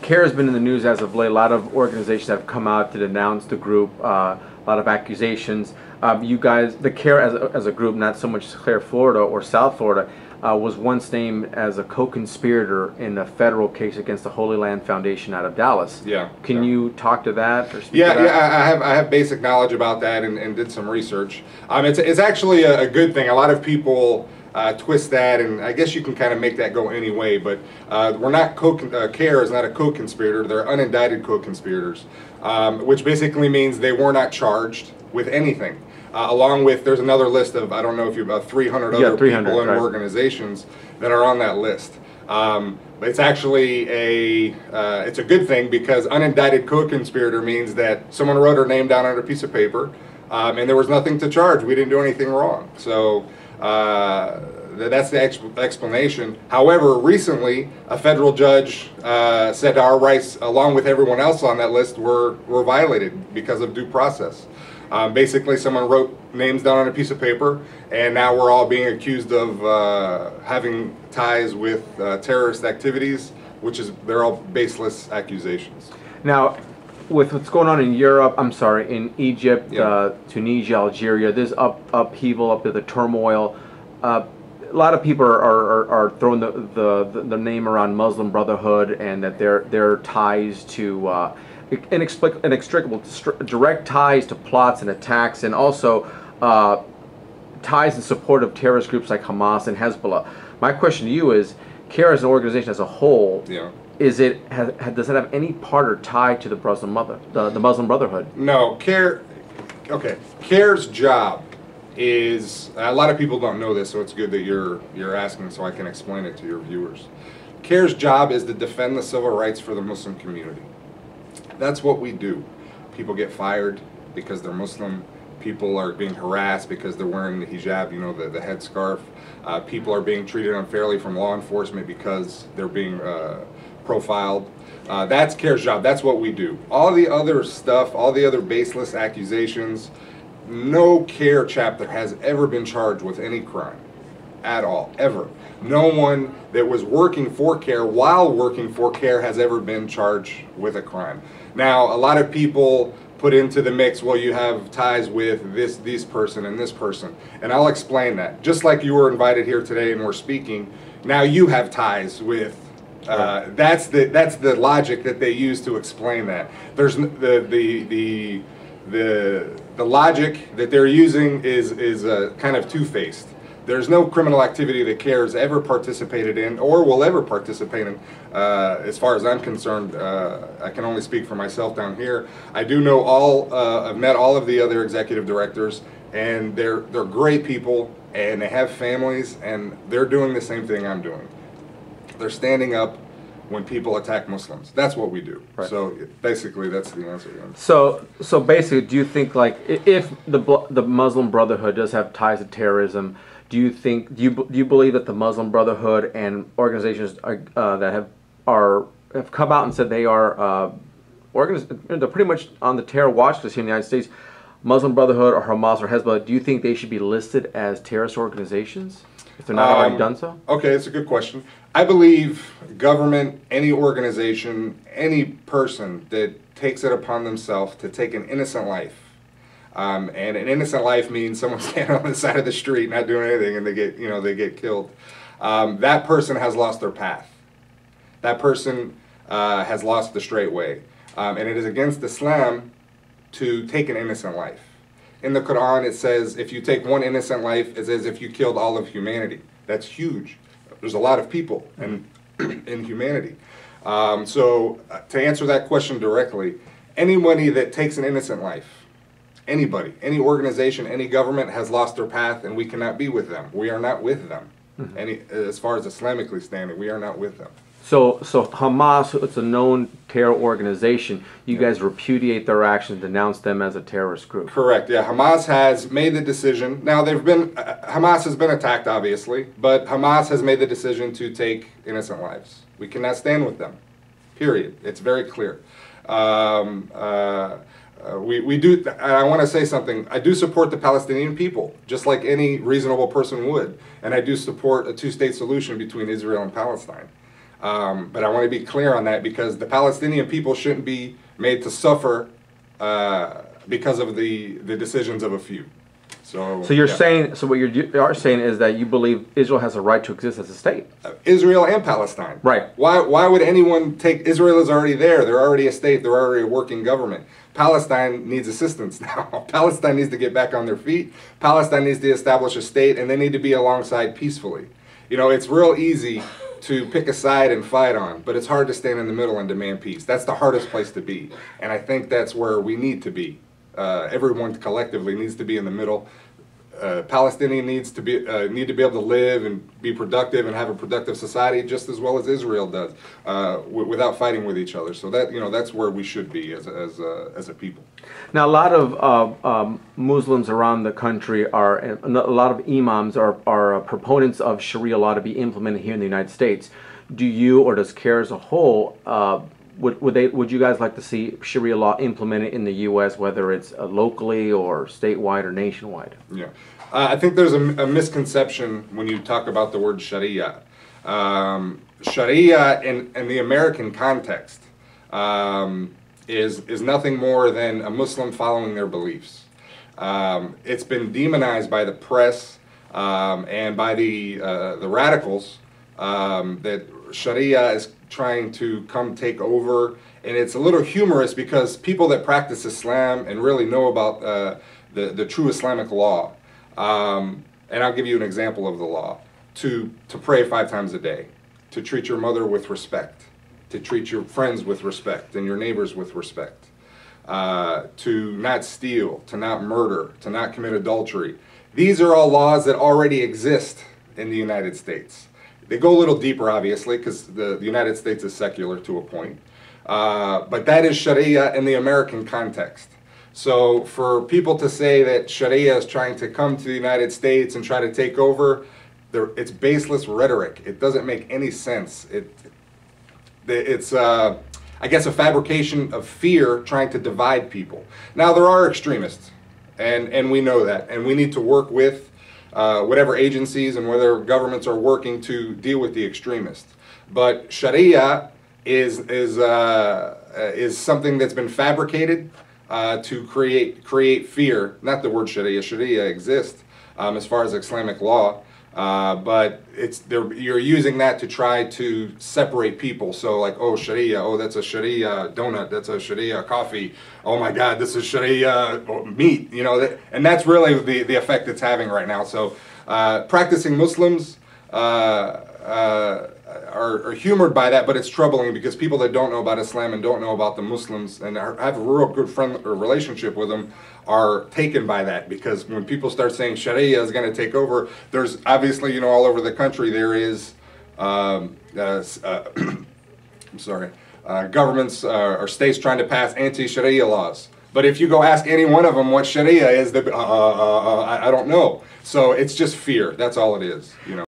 CAIR has been in the news as of late. A lot of organizations have come out to denounce the group. A lot of accusations. You guys, the CAIR as a group, not so much CAIR Florida or South Florida, was once named as a co-conspirator in a federal case against the Holy Land Foundation out of Dallas. Yeah. Can you talk to that or speak to that? Yeah, I have basic knowledge about that and did some research. It's actually a good thing. A lot of people twist that, and I guess you can kind of make that go any way, but we're not CAIR is not a co-conspirator. They're unindicted co-conspirators, which basically means they were not charged with anything. Along with, there's another list of, I don't know if you're about 300 other people and organizations that are on that list. But it's actually it's a good thing, because unindicted co-conspirator means that someone wrote her name down on a piece of paper, and there was nothing to charge. We didn't do anything wrong. So that's the explanation. However, recently, a federal judge said our rights, along with everyone else on that list, were violated because of due process. Basically, someone wrote names down on a piece of paper, and now we're all being accused of having ties with terrorist activities, they're all baseless accusations. Now, with what's going on in Europe, in Egypt, Tunisia, Algeria, there's upheaval, up to the turmoil. A lot of people are throwing the name around Muslim Brotherhood, and that their ties to inextricable, direct ties to plots and attacks, and also ties in support of terrorist groups like Hamas and Hezbollah. My question to you is, CAIR as an organization as a whole, does it have any part or tie to the Muslim Brotherhood? No, CAIR's job is, a lot of people don't know this, so it's good that you're asking so I can explain it to your viewers. CAIR's job is to defend the civil rights for the Muslim community. That's what we do. People get fired because they're Muslim. People are being harassed because they're wearing the hijab, the headscarf. People are being treated unfairly from law enforcement because they're being profiled. That's CAIR's job. That's what we do. All the other stuff, all the other baseless accusations, no CAIR chapter has ever been charged with any crime at all, ever. No one that was working for CAIR while working for CAIR has ever been charged with a crime. Now, a lot of people put into the mix, well, you have ties with this person and this person, and I'll explain that. Just like you were invited here today and we're speaking, now you have ties with. That's the logic that they use to explain that. There's the logic that they're using is kind of two-faced. There's no criminal activity that CAIR has ever participated in or will ever participate in, as far as I'm concerned. I can only speak for myself down here. I do know I've met all of the other executive directors, and they're great people, and they have families, and they're doing the same thing I'm doing. They're standing up when people attack Muslims. That's what we do. Right. So basically, that's the answer. So basically, do you think, like, if the Muslim Brotherhood does have ties to terrorism, do you believe that the Muslim Brotherhood and organizations that have come out and said they are they're pretty much on the terror watch list here in the United States, Muslim Brotherhood or Hamas or Hezbollah, do you think they should be listed as terrorist organizations if they're not already done so? Okay, that's a good question. I believe government, any organization, any person that takes it upon themselves to take an innocent life, and an innocent life means someone standing on the side of the street not doing anything and they get killed. That person has lost their path. That person has lost the straight way. And it is against Islam to take an innocent life. In the Quran it says if you take one innocent life, it's as if you killed all of humanity. That's huge. There's a lot of people in humanity. So to answer that question directly, anybody that takes an innocent life, anybody, any organization, any government has lost their path, and we cannot be with them. We are not with them. As far as Islamically standing, we are not with them. So Hamas, it's a known terror organization. You guys repudiate their actions, denounce them as a terrorist group. Correct. Yeah, Hamas has made the decision. Now Hamas has been attacked, obviously, but Hamas has made the decision to take innocent lives. We cannot stand with them. Period. It's very clear. We do. I want to say something. I do support the Palestinian people, just like any reasonable person would, and I do support a two-state solution between Israel and Palestine. But I want to be clear on that, because the Palestinian people shouldn't be made to suffer because of the decisions of a few. So you're saying, so what you are saying is that you believe Israel has a right to exist as a state? Israel and Palestine. Right. Why would anyone take, Israel is already there, they're already a state, they're already a working government. Palestine needs assistance now. Palestine needs to get back on their feet. Palestine needs to establish a state, and they need to be alongside peacefully. You know, it's real easy to pick a side and fight on, but it's hard to stand in the middle and demand peace. That's the hardest place to be, and I think that's where we need to be. Everyone collectively needs to be in the middle. Palestinians need to be able to live and be productive and have a productive society just as well as Israel does, without fighting with each other. So that, you know, that's where we should be as a people. Now, a lot of Muslims around the country are, a lot of imams are proponents of Sharia law to be implemented here in the United States. Do you, or does CAIR as a whole, would you guys like to see Sharia law implemented in the U.S., whether it's locally or statewide or nationwide? Yeah, I think there's a misconception when you talk about the word Sharia. Sharia in the American context is nothing more than a Muslim following their beliefs. It's been demonized by the press and by the radicals that Sharia is trying to come take over, and it's a little humorous because people that practice Islam and really know about the true Islamic law, and I'll give you an example of the law: to pray 5 times a day, to treat your mother with respect, to treat your friends with respect and your neighbors with respect, to not steal, to not murder, to not commit adultery. These are all laws that already exist in the United States. They go a little deeper, obviously, because the United States is secular to a point. But that is Sharia in the American context. So for people to say that Sharia is trying to come to the United States and try to take over, it's baseless rhetoric. It doesn't make any sense. It's I guess, a fabrication of fear trying to divide people. Now, there are extremists, and we know that, and we need to work with whatever agencies and whatever governments are working to deal with the extremists. But Sharia is something that's been fabricated to create fear. Not the word Sharia. Sharia exists as far as Islamic law, but you're using that to try to separate people. So like, oh, Sharia, oh, that's a Sharia donut, that's a Sharia coffee. Oh my God, this is Sharia meat. You know, and that's really the effect it's having right now. So practicing Muslims are humored by that, but it's troubling because people that don't know about Islam and don't know about the Muslims and have a real good friend or relationship with them are taken by that, because when people start saying Sharia is going to take over, there's obviously, you know, all over the country there is I'm sorry, governments or states trying to pass anti-Sharia laws. But if you go ask any one of them what Sharia is, I don't know. So it's just fear. That's all it is, you know.